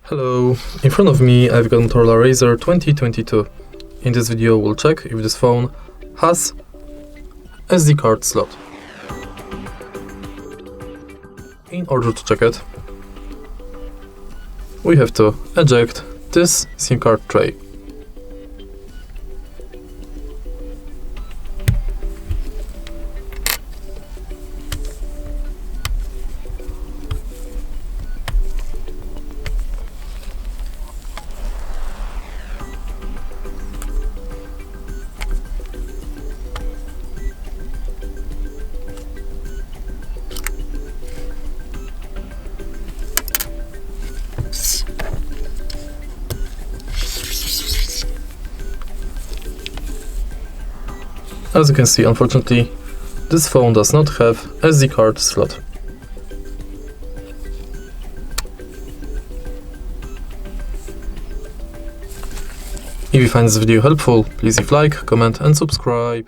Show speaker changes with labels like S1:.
S1: Hello, in front of me I've got MOTOROLA Razr 2022. In this video we'll check if this phone has SD card slot. In order to check it, we have to eject this SIM card tray. As you can see, unfortunately, this phone does not have SD card slot. If you find this video helpful, please leave a like, comment and subscribe.